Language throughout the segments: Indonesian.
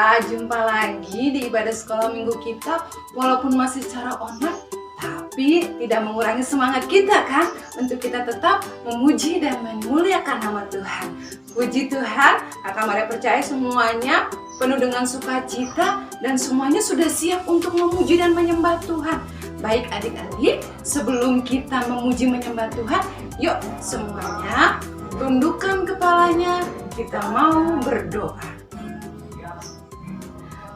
ya, jumpa lagi di ibadah sekolah minggu kita. Walaupun masih secara online, tapi tidak mengurangi semangat kita kan, untuk kita tetap memuji dan memuliakan nama Tuhan. Puji Tuhan, Kakak Maria percaya semuanya penuh dengan sukacita dan semuanya sudah siap untuk memuji dan menyembah Tuhan. Baik adik-adik, sebelum kita memuji menyembah Tuhan, yuk semuanya tundukkan kepalanya, kita mau berdoa.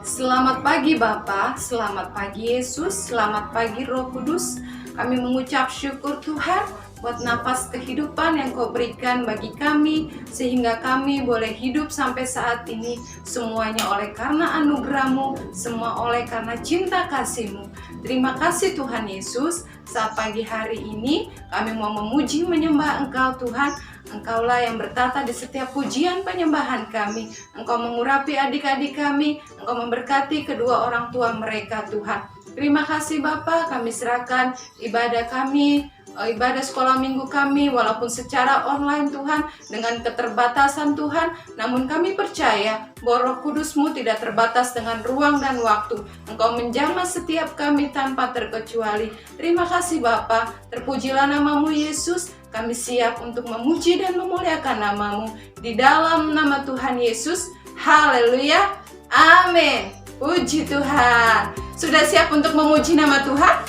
Selamat pagi Bapa, selamat pagi Yesus, selamat pagi Roh Kudus. Kami mengucap syukur Tuhan buat napas kehidupan yang Kau berikan bagi kami, sehingga kami boleh hidup sampai saat ini. Semuanya oleh karena anugerah-Mu, semua oleh karena cinta kasih-Mu. Terima kasih Tuhan Yesus, saat pagi hari ini kami mau memuji menyembah Engkau Tuhan. Engkaulah yang bertata di setiap pujian penyembahan kami. Engkau mengurapi adik-adik kami, Engkau memberkati kedua orang tua mereka Tuhan. Terima kasih Bapa, kami serahkan ibadah kami, ibadah sekolah minggu kami, walaupun secara online Tuhan, dengan keterbatasan Tuhan, namun kami percaya bahwa Roh Kudus-Mu tidak terbatas dengan ruang dan waktu. Engkau menjamah setiap kami tanpa terkecuali. Terima kasih Bapa, terpujilah nama-Mu Yesus. Kami siap untuk memuji dan memuliakan nama-Mu. Di dalam nama Tuhan Yesus, haleluya, amin. Puji Tuhan. Sudah siap untuk memuji nama Tuhan?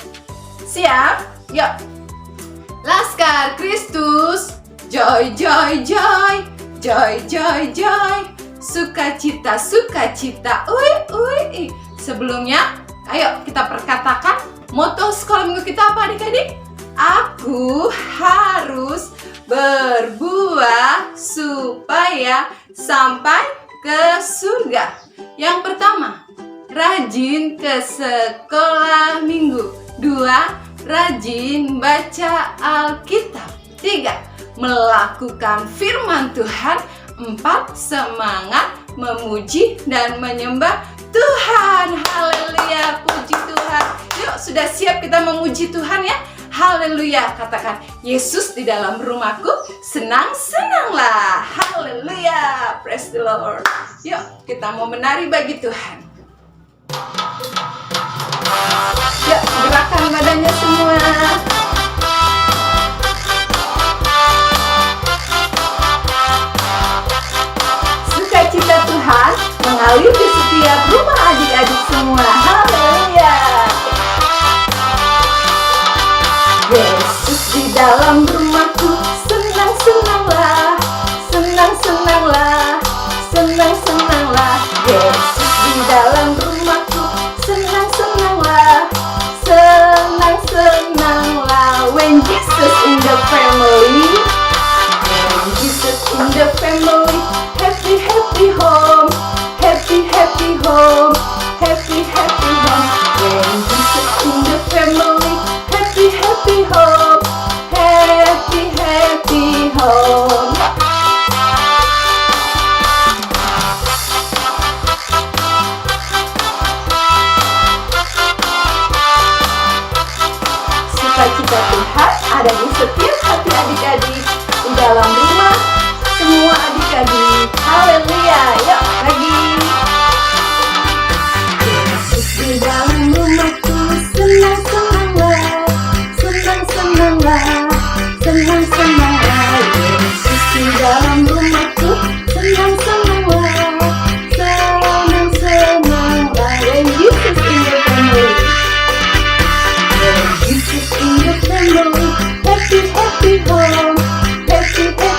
Siap? Yuk. Laskar Kristus, joy, joy, joy, joy, joy, joy, sukacita, sukacita, ui. Sebelumnya, ayo kita perkatakan moto sekolah minggu kita apa adik-adik? Aku harus berbuah supaya sampai ke surga. Yang pertama, rajin ke sekolah minggu. 2, rajin baca Alkitab. 3, melakukan firman Tuhan. 4, semangat memuji dan menyembah Tuhan. Haleluya, puji Tuhan. Yuk, sudah siap kita memuji Tuhan ya? Haleluya, katakan, Yesus di dalam rumahku, senang-senanglah. Haleluya, praise the Lord. Yuk, kita mau menari bagi Tuhan. Yuk, gerakan badannya semua. Sukacita Tuhan mengalir di setiap rumah adik-adik semua. Haleluya. Yesus di dalam rumahku, senang-senanglah, senang-senanglah, senang-senanglah. Yesus di dalam rumahku, senang-senanglah, senang-senanglah. When Jesus in the family, when Jesus in the family, happy, happy home, happy, happy home, happy, happy home. When Jesus in the family, happy, happy home, happy, happy home. Sukacita Tuhan ada di setiap hati adik-adik, di dalam rumah semua adik-adik. Haleluya, yuk lagi. Yesus di dalam rumahku, senang-senanglah, senang-senanglah, senang-senanglah. Yesus di dalam rumahku, senang-senanglah, senang-senanglah. When Jesus in the family, when Jesus in the family, happy, happy home, happy, happy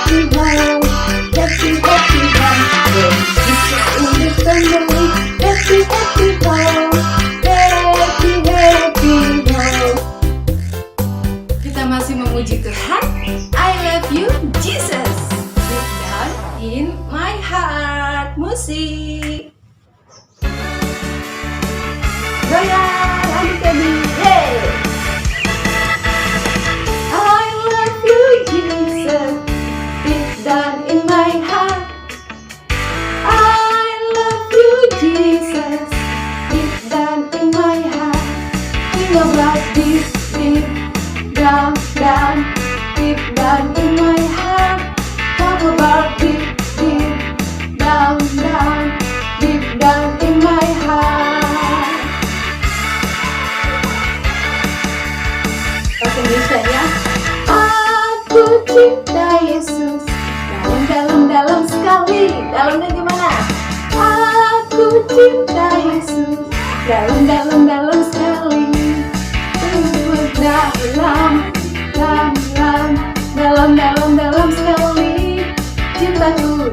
Yesus. Dalam sekali, dalam sekali, cintaku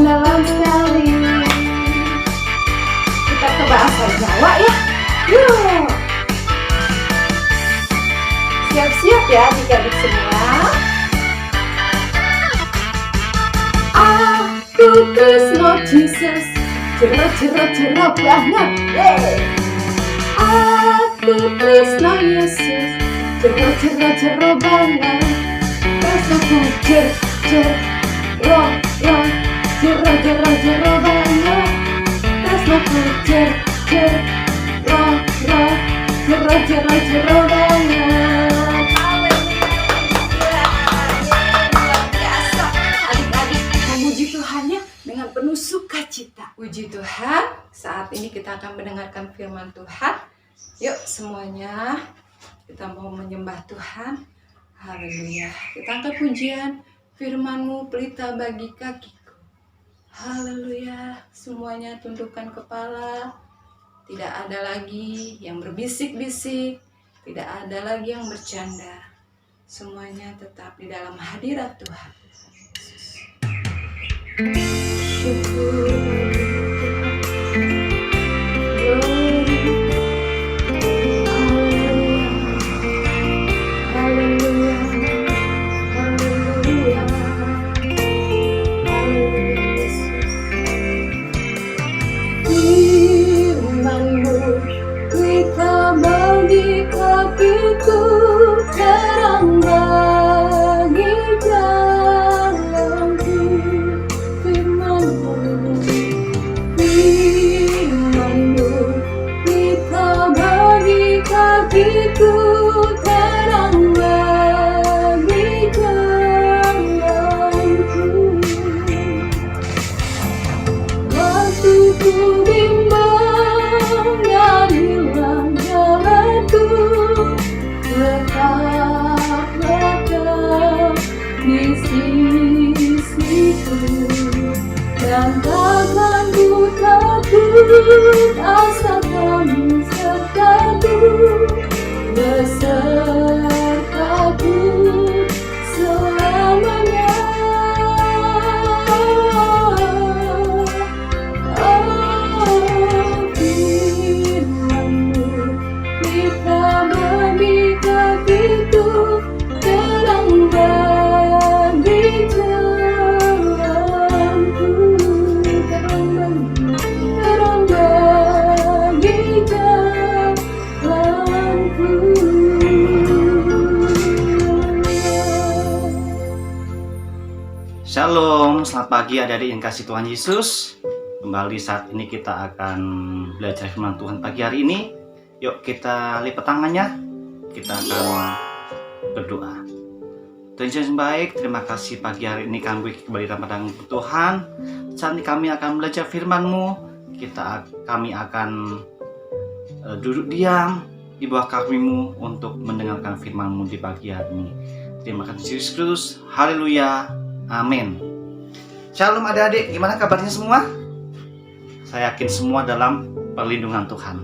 dalam sekali. Kita ke bahasa Jawa ya. Yuk, siap-siap ya adik-adik semua. Aku Krisno Jesus, cerah banget. Aku Krisno Yesus, cerah banget. Rasaku cerah banget. Rasaku cerah banget. Luar biasa. Adik-adik memuji Tuhannya dengan penuh sukacita. Puji Tuhan, saat ini kita akan mendengarkan firman Tuhan. Yuk semuanya, kita mau menyembah Tuhan. Haleluya. Kita angkat pujian, firman-Mu pelita bagi kakiku. Haleluya. Semuanya tundukkan kepala. Tidak ada lagi yang berbisik-bisik, tidak ada lagi yang bercanda. Semuanya tetap di dalam hadirat Tuhan. Syukur. Terang bagi jalanku, firman-Mu, pelita bagi kakiku, terang bagi jalanku. Waktu ku bimbang dan hilang jalanku, tetaplah Kau di sisiku, dan takkan ku takut, asalkan sertaku, besertaku selamanya. Firman-Mu pelita bagi kakiku, terang bagi jalanku, terang bagi jalanku. Shalom, selamat pagi adik-adik yang kasih Tuhan Yesus. Kembali saat ini kita akan belajar firman Tuhan pagi hari ini. Yuk kita lipat tangannya, kita akan berdoa. Tuhan Yesus yang baik, terima kasih pagi hari ini kami kembali dalam padang Tuhan. Saat ini kami akan belajar firman-Mu. Kami akan duduk diam di bawah kaki-Mu untuk mendengarkan firman-Mu di pagi hari ini. Terima kasih Yesus Kristus, haleluya, amin. Shalom adik-adik, gimana kabarnya semua? Saya yakin semua dalam perlindungan Tuhan.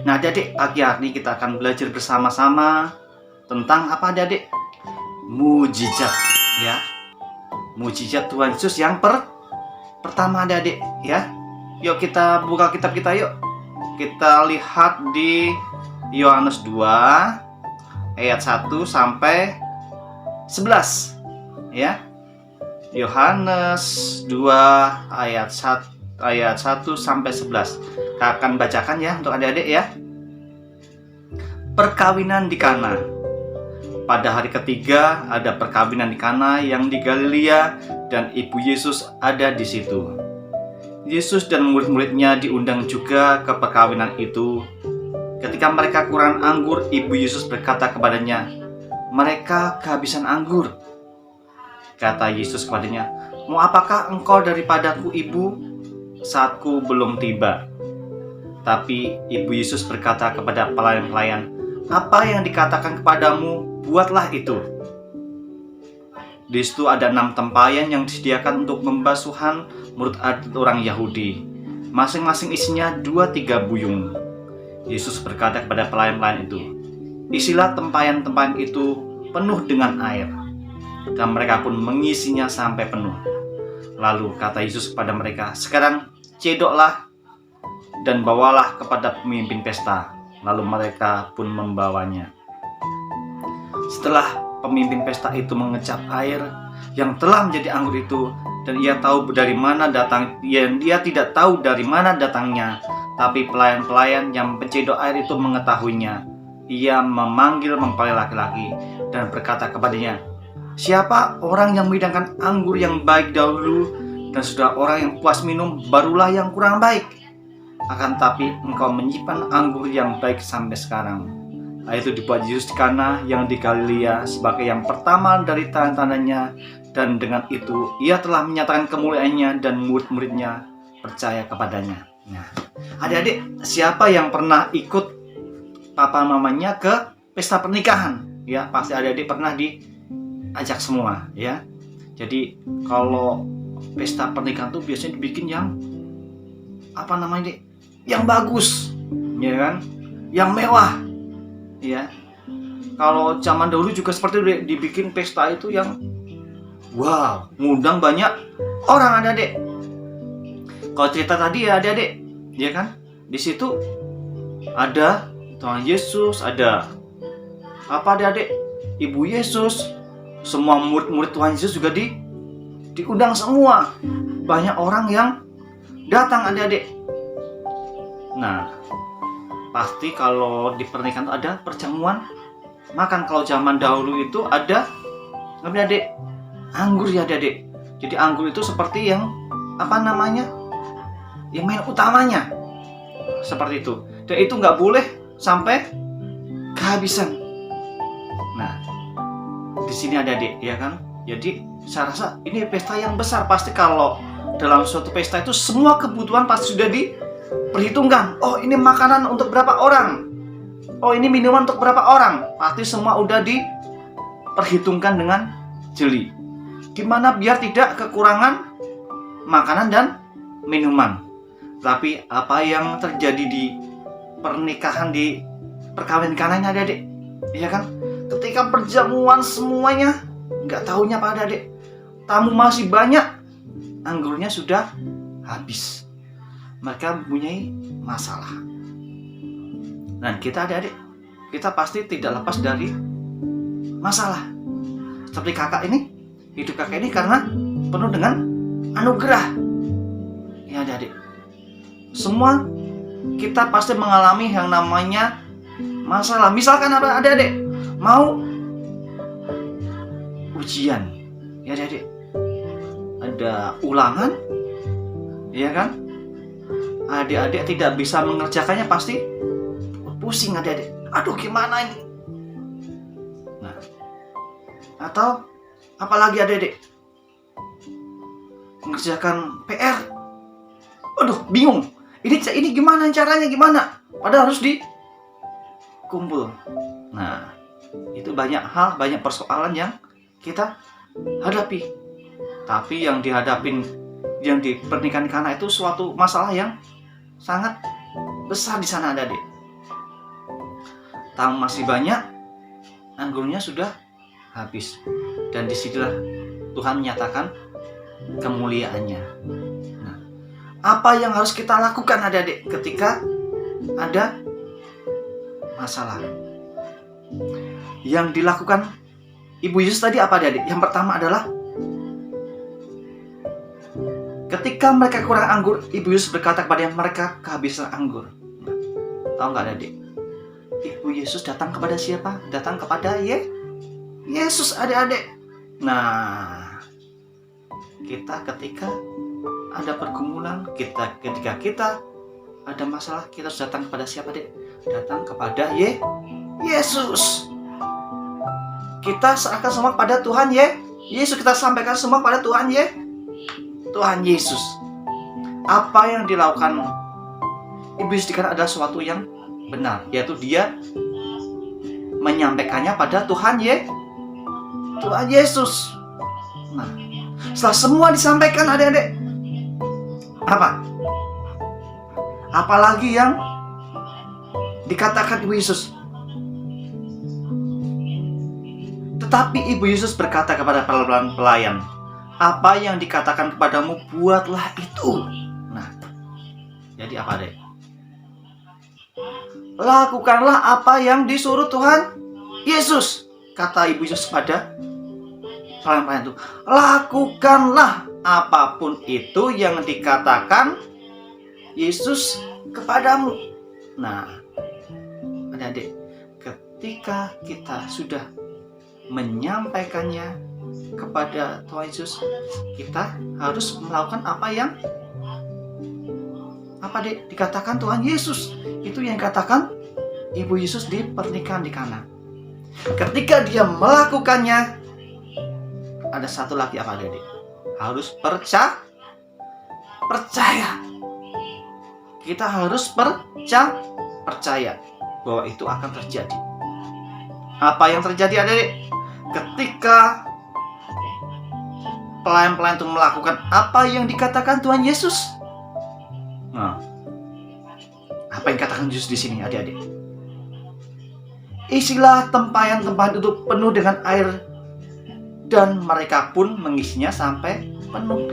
Nah adik-adik, pagi hari ini kita akan belajar bersama-sama tentang apa adik-adik? Mujizat ya. Mujizat Tuhan Yesus yang pertama adik-adik ya. Yuk kita buka kitab kita yuk. Kita lihat di Yohanes 2 ayat 1 sampai 11 ya. Yohanes 2 ayat 1 sampai 11. Kita akan bacakan ya untuk adik-adik ya. Perkawinan di Kana. Pada hari ketiga ada perkawinan di Kana yang di Galilea, dan ibu Yesus ada di situ. Yesus dan murid-muridnya diundang juga ke perkawinan itu. Ketika mereka kurang anggur, ibu Yesus berkata kepadanya, "Mereka kehabisan anggur." Kata Yesus kepadanya, "Mau apakah engkau daripadaku, ibu? Saatku belum tiba." Tapi ibu Yesus berkata kepada pelayan-pelayan, "Apa yang dikatakan kepadamu, buatlah itu." Di situ ada 6 tempayan yang disediakan untuk pembasuhan menurut adat orang Yahudi. Masing-masing isinya 2-3 buyung. Yesus berkata kepada pelayan-pelayan itu, "Isilah tempayan-tempayan itu penuh dengan air." Dan mereka pun mengisinya sampai penuh. Lalu kata Yesus kepada mereka, "Sekarang cedoklah dan bawalah kepada pemimpin pesta." Lalu mereka pun membawanya. Setelah pemimpin pesta itu mengecap air yang telah menjadi anggur itu, dan ia tahu dari mana datang, dia tidak tahu dari mana datangnya, tapi pelayan-pelayan yang pencedok air itu mengetahuinya. Ia memanggil mempelai laki-laki dan berkata kepadanya, "Siapa orang yang menghidangkan anggur yang baik dahulu, dan sudah orang yang puas minum barulah yang kurang baik. Akan tapi engkau menyimpan anggur yang baik sampai sekarang." Hal itu dibuat Yesus di Kana yang di Galilea sebagai yang pertama dari tanda-tandanya, dan dengan itu ia telah menyatakan kemuliaannya dan murid-muridnya percaya kepadanya. Nah, adik-adik, siapa yang pernah ikut papa mamanya ke pesta pernikahan? Ya, pasti adik-adik pernah diajak semua, ya. Jadi kalau pesta pernikahan tuh biasanya dibikin yang yang bagus, ya kan, yang mewah, ya. Kalau zaman dahulu juga seperti itu, dibikin pesta itu yang wow, ngundang banyak orang, adik-adik. Kalau cerita tadi ya adik-adik, ya kan, di situ ada Tuhan Yesus, ada adik-adik, Ibu Yesus, semua murid-murid Tuhan Yesus juga diundang semua. Banyak orang yang datang, adik-adik. Nah, pasti kalau di pernikahan itu ada perjamuan makan. Kalau zaman dahulu itu ada adik-adik anggur, ya adik-adik. Jadi anggur itu seperti yang yang main utamanya, seperti itu. Dan itu nggak boleh sampai kehabisan. Nah, di sini adik-adik, ya kan. Jadi saya rasa ini pesta yang besar. Pasti kalau dalam suatu pesta itu semua kebutuhan pasti sudah diperhitungkan. Oh, ini makanan untuk berapa orang, oh ini minuman untuk berapa orang. Pasti semua udah diperhitungkan dengan jeli. Gimana biar tidak kekurangan makanan dan minuman. Tapi apa yang terjadi di pernikahan, di perkawinan Kana ini adik-adik, ya kan, ketika perjamuan semuanya nggak tahunya pada adik, tamu masih banyak, anggurnya sudah habis. Mereka mempunyai masalah. Dan kita adik-adik, kita pasti tidak lepas dari masalah. Seperti kakak ini, hidup kakak ini karena penuh dengan anugerah. Ya adik-adik, semua kita pasti mengalami yang namanya masalah. Misalkan apa adik-adik mau ujian, ya adik-adik, ada ulangan, ya kan, adik-adik tidak bisa mengerjakannya, pasti pusing adik-adik. Aduh, gimana ini? Nah, atau apalagi adik-adik mengerjakan PR, aduh bingung, ini gimana caranya, gimana, padahal harus dikumpul. Nah, itu banyak hal, banyak persoalan yang kita hadapi. Tapi yang dihadapin, yang di pernikahan Kana itu suatu masalah yang sangat besar di sana, adik-adik. Tamu masih banyak, anggurnya sudah habis. Dan disitulah Tuhan menyatakan kemuliaannya. Nah, apa yang harus kita lakukan adik-adik ketika ada masalah? Yang dilakukan Ibu Yesus tadi apa adik-adik? Yang pertama adalah ketika mereka kurang anggur, Ibu Yesus berkata kepada mereka kehabisan anggur. Nah, tahu nggak adik-adik? Ibu Yesus datang kepada siapa? Datang kepada Yesus, adik-adik. Nah, kita ketika ada pergumulan, ketika kita ada masalah, kita harus datang kepada siapa, adik? Datang kepada Yesus. Kita serahkan semua kepada Tuhan Yesus. Kita sampaikan semua kepada Tuhan Tuhan Yesus. Apa yang dilakukan Ibu Yesus adalah sesuatu yang benar, yaitu dia menyampaikannya pada Tuhan Yesus. Nah, setelah semua disampaikan adik-adik, Apa? Apalagi yang dikatakan Ibu Yesus. Tetapi Ibu Yesus berkata kepada pelayan, apa yang dikatakan kepadamu, buatlah itu. Nah, jadi apa deh? Lakukanlah apa yang disuruh Tuhan Yesus. Kata Ibu Yesus kepada pelayan-pelayan itu, lakukanlah apapun itu yang dikatakan Yesus kepadamu. Nah, adik-adik, ketika kita sudah menyampaikannya kepada Tuhan Yesus, kita harus melakukan apa yang dikatakan Tuhan Yesus. Itu yang katakan Ibu Yesus di pernikahan di Kana. Ketika dia melakukannya, ada satu lagi apa adik? Harus percaya. Kita harus percaya bahwa itu akan terjadi. Apa yang terjadi adik? Ketika pelayan-pelayan itu melakukan apa yang dikatakan Tuhan Yesus. Nah, apa yang dikatakan Yesus di sini adik-adik? Isilah tempayan-tempayan itu penuh dengan air, dan mereka pun mengisinya sampai penuh.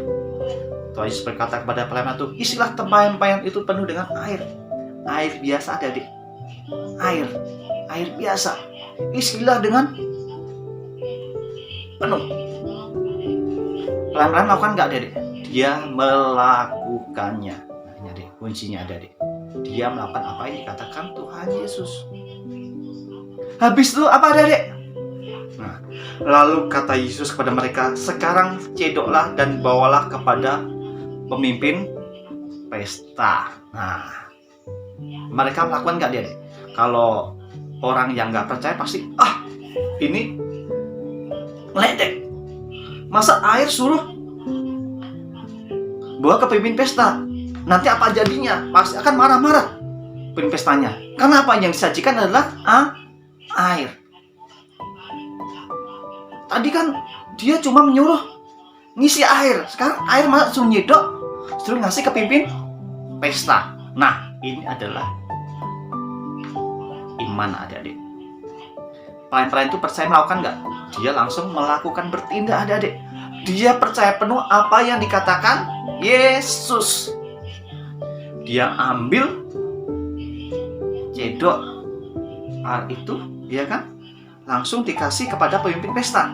Tuhan Yesus berkata kepada pelayan itu, isilah tempayan-tempayan itu penuh dengan air. Air biasa adik-adik. Air biasa. Isilah dengan penuh. Pelayan-pelayan melakukan nggak adik-adik? Dia melakukannya. Nah, ini adik, kuncinya adik-adik. Dia melakukan apa yang dikatakan Tuhan Yesus. Habis itu apa adik-adik? Nah, lalu kata Yesus kepada mereka, sekarang cedoklah dan bawalah kepada pemimpin pesta. Nah, mereka melakukan nggak adik-adik? Kalau orang yang nggak percaya pasti, ini ledek. Masa air suruh bawa ke pemimpin pesta? Nanti apa jadinya? Pasti akan marah-marah pemimpin pestanya. Karena apa yang disajikan adalah air. Tadi kan dia cuma menyuruh ngisi air. Sekarang air malah suruh nyedok, suruh ngasih ke pemimpin pesta. Nah, ini adalah iman adik-adik. Pelayan-pelayan itu percaya melakukan nggak? Dia langsung melakukan, bertindak adik-adik. Dia percaya penuh apa yang dikatakan Yesus. Dia ambil cedok air itu, dia kan langsung dikasih kepada pemimpin pesta.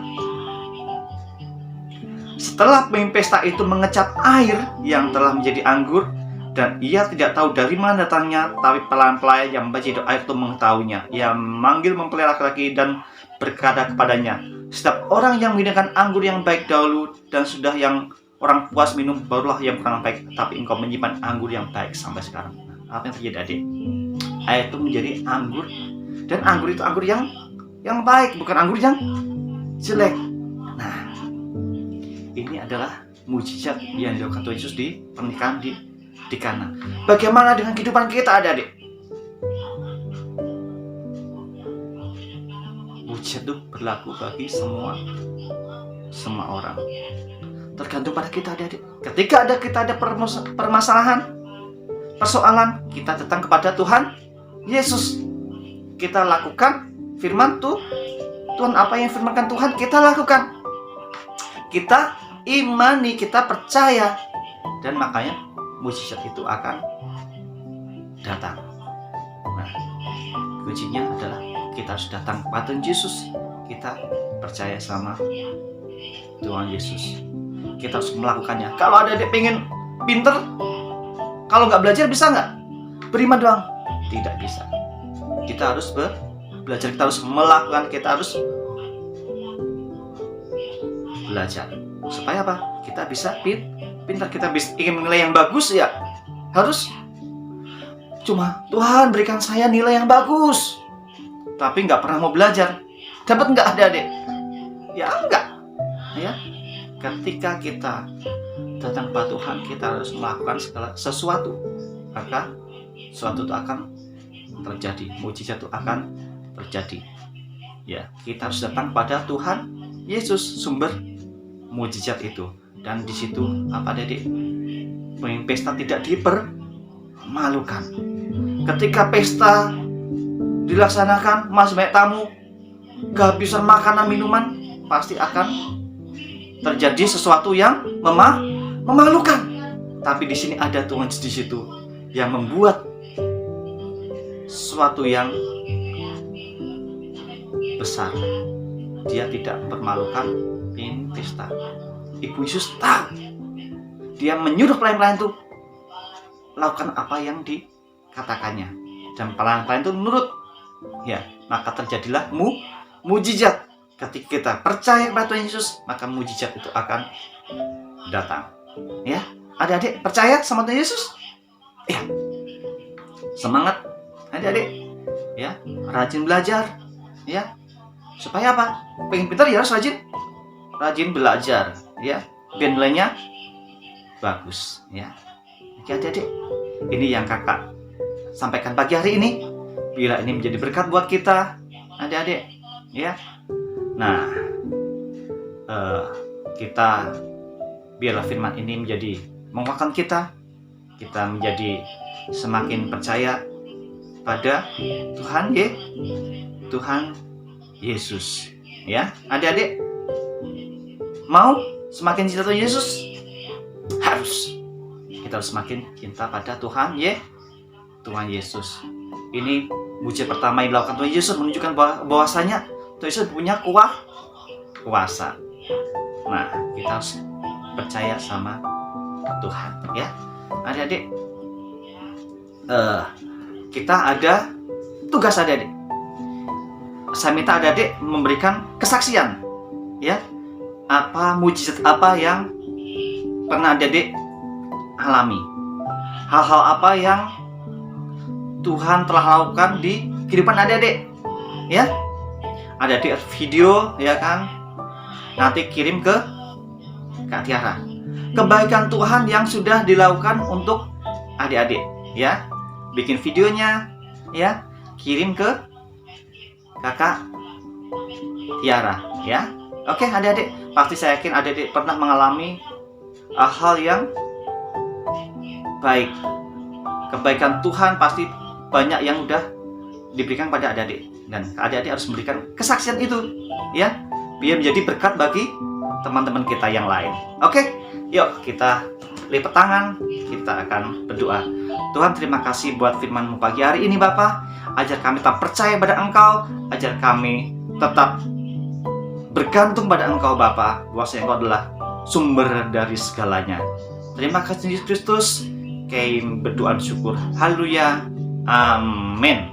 Setelah pemimpin pesta itu mengecap air yang telah menjadi anggur, dan ia tidak tahu dari mana datangnya, tapi pelayan-pelayan yang membaca cedok air itu mengetahuinya. Ia memanggil mempelai laki-laki dan berkata kepadanya, setiap orang yang menghidangkan anggur yang baik dahulu, dan sudah yang orang puas minum, barulah yang kurang baik. Tapi engkau menyimpan anggur yang baik sampai sekarang. Apa yang terjadi adik? Air itu menjadi anggur, dan anggur itu anggur yang baik, bukan anggur yang jelek. Nah, ini adalah mujizat yang dilakukan Tuhan Yesus di pernikahan di Kana. Bagaimana dengan kehidupan kita adik-adik? Mujizat itu berlaku bagi semua orang. Tergantung pada kita adik-adik. Ketika kita ada permasalahan, persoalan, kita datang kepada Tuhan Yesus. Kita lakukan firman Tuhan, apa yang firmankan Tuhan kita lakukan. Kita imani, kita percaya, dan makanya mujizat itu akan datang. Nah, kuncinya adalah kita harus datang kepada Yesus. Kita percaya sama Tuhan Yesus. Kita harus melakukannya. Kalau ada adik pengen pinter, kalau nggak belajar bisa nggak? Beriman doang? Tidak bisa. Kita harus belajar, kita harus melakukan, kita harus belajar. Supaya apa? Kita bisa pintar, kita bisa ingin nilai yang bagus ya. Harus cuma Tuhan berikan saya nilai yang bagus, tapi nggak pernah mau belajar. Dapat nggak adik-adik? Ya enggak. Ya, ketika kita datang kepada Tuhan, kita harus melakukan sesuatu, maka sesuatu itu akan terjadi, mujizat itu akan terjadi. Ya, kita harus datang pada Tuhan Yesus, sumber mujizat itu. Dan di situ apa adik? pesta tidak dipermalukan. Ketika pesta dilaksanakan, masih banyak tamu, kehabisan makanan minuman, pasti akan terjadi sesuatu yang memalukan. Tapi di sini ada Tuhan di situ yang membuat sesuatu yang besar. Dia tidak mempermalukan ini pesta. Ibu Yesus tahu. Dia menyuruh pelayan-pelayan itu lakukan apa yang dikatakannya, dan pelayan-pelayan itu menurut. Ya, maka terjadilah mujizat. Ketika kita percaya kepada Tuhan Yesus, maka mujizat itu akan datang. Ya, adik-adik percaya sama Tuhan Yesus? Ya, semangat adik-adik. Ya, rajin belajar. Ya, supaya apa? Pengen pintar ya harus rajin belajar. Ya, biar nilainya bagus. Ya, oke adik-adik, ini yang kakak sampaikan pagi hari ini. Bila ini menjadi berkat buat kita, adik-adik, ya. Nah, kita biarlah firman ini menjadi menguatkan kita menjadi semakin percaya pada Tuhan Yesus. Ya, adik-adik, mau semakin cinta Tuhan Yesus, kita harus semakin cinta pada Tuhan Yesus. Ini mujizat pertama yang dilakukan Tuhan Yesus, menunjukkan bahwasanya Tuhan Yesus punya kuasa. Nah, kita harus percaya sama Tuhan, ya. Adik-adik, kita ada tugas adik-adik. Saya minta adik-adik memberikan kesaksian, ya. Apa mujizat apa yang pernah adik-adik alami? Hal-hal apa yang Tuhan telah lakukan di kehidupan adik-adik, ya. Adik-adik video, ya kan, nanti kirim ke Kak Tiara kebaikan Tuhan yang sudah dilakukan untuk adik-adik, ya. Bikin videonya, ya, kirim ke Kakak Tiara, ya. Oke adik-adik, pasti saya yakin adik-adik pernah mengalami hal yang baik. Kebaikan Tuhan pasti banyak yang udah diberikan pada adik-adik, dan adik-adik harus memberikan kesaksian itu, ya, biar menjadi berkat bagi teman-teman kita yang lain. Oke, yuk kita lipat tangan, kita akan berdoa. Tuhan, terima kasih buat firman-Mu pagi hari ini Bapa. Ajar kami tetap percaya pada Engkau, ajar kami tetap bergantung pada Engkau Bapa, bahwasanya Engkau adalah sumber dari segalanya. Terima kasih Yesus Kristus. Kami berdoa bersyukur. Haleluya. Amin.